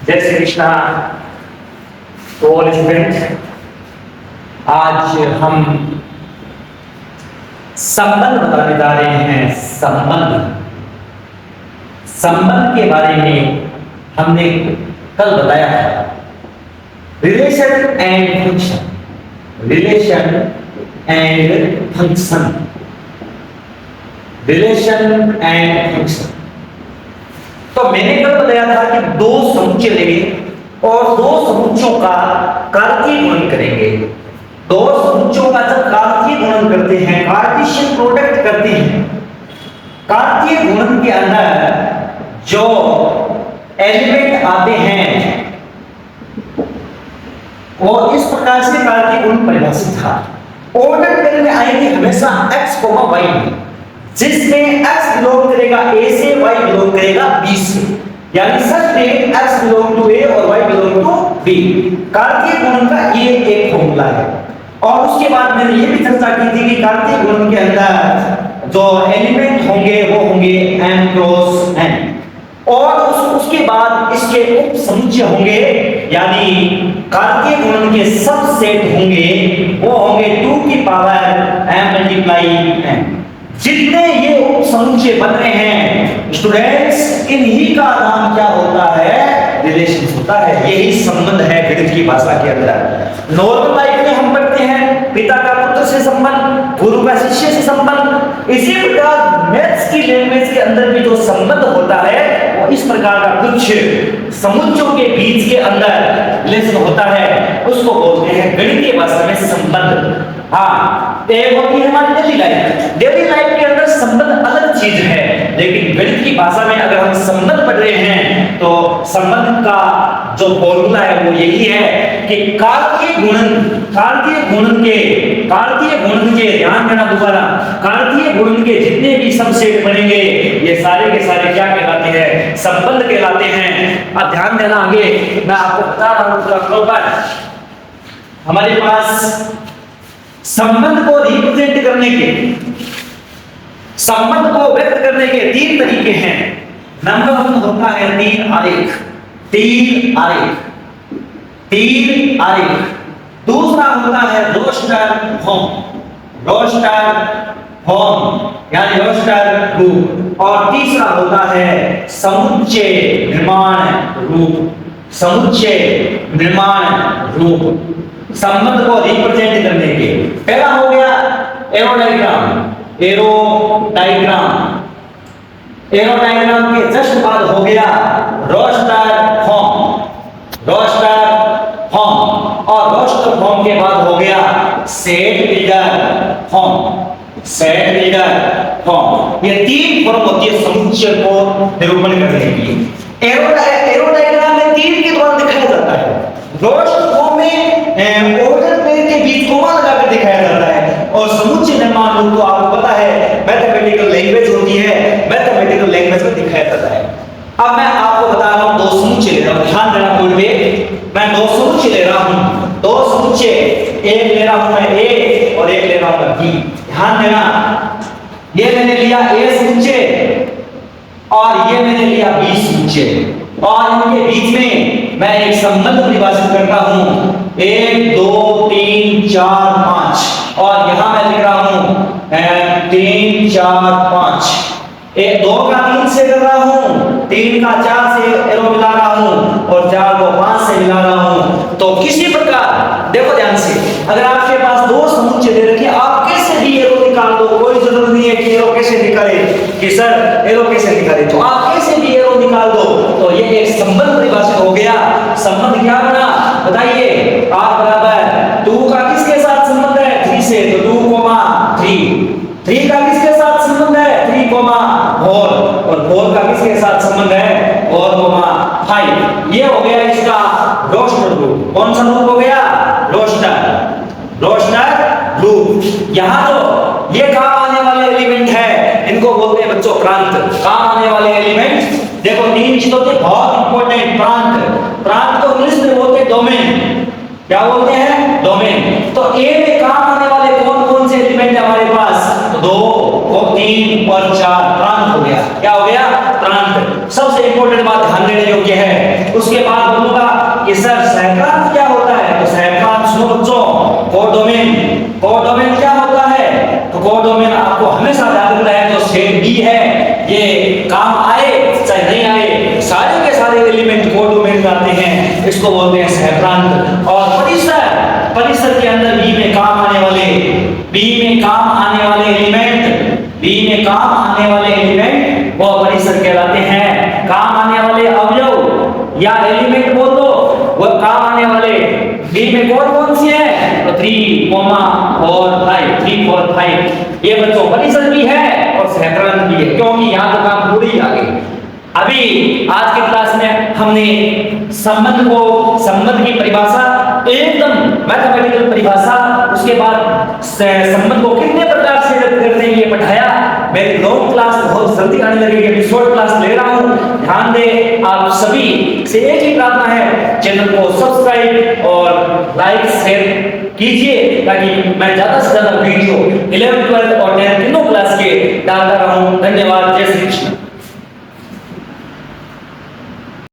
जय श्री कृष्णा तो all student, आज हम संबंध बताने जा रहे हैं। संबंध के बारे में हमने कल बताया था। Relation and function, relation and function, relation and function. तो मैंने कल बताया था कि दो समुच्चय लेंगे और दो समुच्चयों का कार्तीय गुणन करेंगे। दो समुच्चयों का जब कार्तीय गुणन करते हैं, कार्टेशियन प्रोडक्ट करते हैं, कार्तीय गुणन के अंदर जो एलिमेंट आते हैं और इस प्रकार से कार्तीय गुणन परिभाषित था। ऑर्डर क्रम में आएंगे हमेशा x, y, जिसमें x बिलोंग करेगा a से, y बिलोंग करेगा b से, यानी सच में x बिलोंग टू a और y बिलोंग टू b। कार्तीय गुणन का ये एक फॉर्मूला है। और उसके बाद मैंने ये भी चर्चा की थी कि कार्तीय गुणन के अंदर जो एलिमेंट होंगे वो होंगे m क्रॉस n, और उसके बाद इसके उप समुच्चय होंगे, यानी कार्तीय गुणन के सब सेट होंगे, वो होंगे 2 की पावर m मल्टीप्लाई n। जितने ये उप समुच्चय बन रहे हैं स्टूडेंट्स, इन्हीं का नाम क्या होता है? रिलेशन होता है। यही संबंध है गणित की भाषा के अंदर। नॉर्मल लाइफ में हम पढ़ते हैं पिता का पुत्र से संबंध, गुरु का शिष्य से संबंध। इसी प्रकार मैथ्स की लैंग्वेज के अंदर भी जो संबंध होता है वो इस प्रकार का कुछ समुच्चयों के बीच के अंदर रिलेशन होता है, उसको बोलते हैं गणितीय भाषा में संबंध। हाँ, एक होती है हमारी डेली लाइफ। डेली लाइफ के अंदर संबंध अलग चीज है, लेकिन गणित की भाषा में अगर हम संबंध पढ़ रहे हैं तो संबंध का जो फॉर्मूला है वो यही है कि कार्तीय गुणन के ध्यान देना दोबारा, कार्तीय गुणन के जितने भी सबसेट बनेंगे ये सारे के सारे क्या कहलाते हैं? संबंध कहलाते हैं। अब ध्यान देना, आगे मैं आपको बता रहा हूं पूरा प्रॉपर। हमारे पास संबंध को रिप्रेजेंट करने के, संबंध को व्यक्त करने के 3 तरीके हैं। नंबर 1 होता है तीर आरेख। दूसरा होता है रोस्टर फॉर्म, यानी रोस्टर रूप। और तीसरा होता है समुच्चय निर्माण रूप, संबंध को रिप्रेजेंट करने के। पहला हो गया एरो डायग्राम के जस्ट बाद हो गया रोस्टर फॉर्म, और रोस्टर फॉर्म के बाद हो गया सेट लीडर फॉर्म। ये 3 फॉर्म होती है समुच्चय को निरूपण करने की। एरो डायग्राम में तीर के द्वारा दिखाया जाता है, रोस्टर फॉर्म में ऑर्डर पेयर के बीच कोमा लगाकर दिखाया जाता है, और समुच्चय निर्माण रूप तो आपको पता है मैथमेटिकल लैंग्वेज होती है, मैथमेटिकल लैंग्वेज को दिखाया जाता है। अब मैं आपको बता रहा हूं 2 समुच्चय ले रहा हूं, ध्यान देना बोर्ड पे। मैं 2 समुच्चय ले रहा हूं, 2 समुच्चय, एक ले रहा हूं मैं A और एक ले रहा हूं मैं B। ध्यान देना, ये मैंने लिया A समुच्चय और ये मैंने लिया B समुच्चय, और इनके बीच में मैं एक संबंध परिभाषित करता हूं 1 2 3 4 5, और यहां मैं लिख रहा हूं 3 4 5। 2 का 3 से कर रहा हूं, 3 का 4 से एरो मिला रहा हूं, और 4 को 5 से मिला रहा हूं। तो किसी प्रकार देखो ध्यान से, अगर आपके पास 2 समुच्चय दे रखे, आप कैसे भी एरो निकाल दो, कोई जरूरत नहीं है कि एरो कैसे निकाले, कि सर एरो कैसे निकाले, तो आप कैसे भी एरो निकाल दो। तो ये एक संबंध परिभाषित हो गया। संबंध क्या बना बताइए? r बराबर 2 का किसके साथ संबंध है? 3 से, तो 2, 3 का किसके साथ संबंध है? 3, 4, और 4 का किसके साथ संबंध है? 4, 5। ये हो गया इसका रोस्टर रूप। कौन सा रूप हो गया? रोस्टर रूप। यहां तो ये काम आने वाले एलिमेंट है, इनको बोलते हैं बच्चों प्रांत। काम आने वाले एलिमेंट देखो 3 चीजों के बहुत इंपॉर्टेंट। प्रांत को इंग्लिश में बोलते हैं डोमेन। क्या बोलते हैं? डोमेन। तो ए में काम आने वाले कौन से एलिमेंट है हमारे पास? 2 और 3 और 4। प्रांत हो गया। क्या हो गया? प्रांत। सबसे इंपॉर्टेंट बात ध्यान देने योग्य है, उसके बाद बोलूंगा कि सर सहक्रांत क्या होता है, तो सहक्रांत सुनो बच्चों, कोडोमेन, कोडोमेन क्या होता है, तो कोडोमेन आपको हमेशा याद रखना है, जो सेट बी है ये काम आए चाहे नहीं आए, सारे के सारे एलिमेंट कोडोमेन में आते हैं, इसको बोलते हैं सहक्रांत। और परिसर, परिसर के अंदर बी में काम आने वाले, बी में काम आने वाले एलिमेंट, बी में काम आने वाले एलिमेंट वो परिसर कहलाते हैं। काम आने वाले अवयव या एलिमेंट बोल दो, वो काम आने वाले बी में कौन कौन से हैं, तो 3, 4, 5, 3, 4, 5 ये बच्चों परिसर भी है और सहक्रांत भी है, क्योंकि यहाँ तो काम पूरी ही आ गई। अभी आज के क्लास में हमने संबंध को, संबंध की परिभाषा एकदम मैथमेटिकल परिभाषा, उसके बाद संबंध को कितने प्रकार से व्यक्त करते हैं ये पढ़ाया। मेरी लॉन्ग क्लास बहुत जल्दी आने लगेगी, अभी शॉर्ट क्लास ले रहा हूँ, ध्यान दे। आप सभी से एक ही प्रार्थना है, चैनल को सब्सक्राइब और लाइक शेयर कीजिए ताकि मैं ज्यादा से ज्यादा वीडियो 11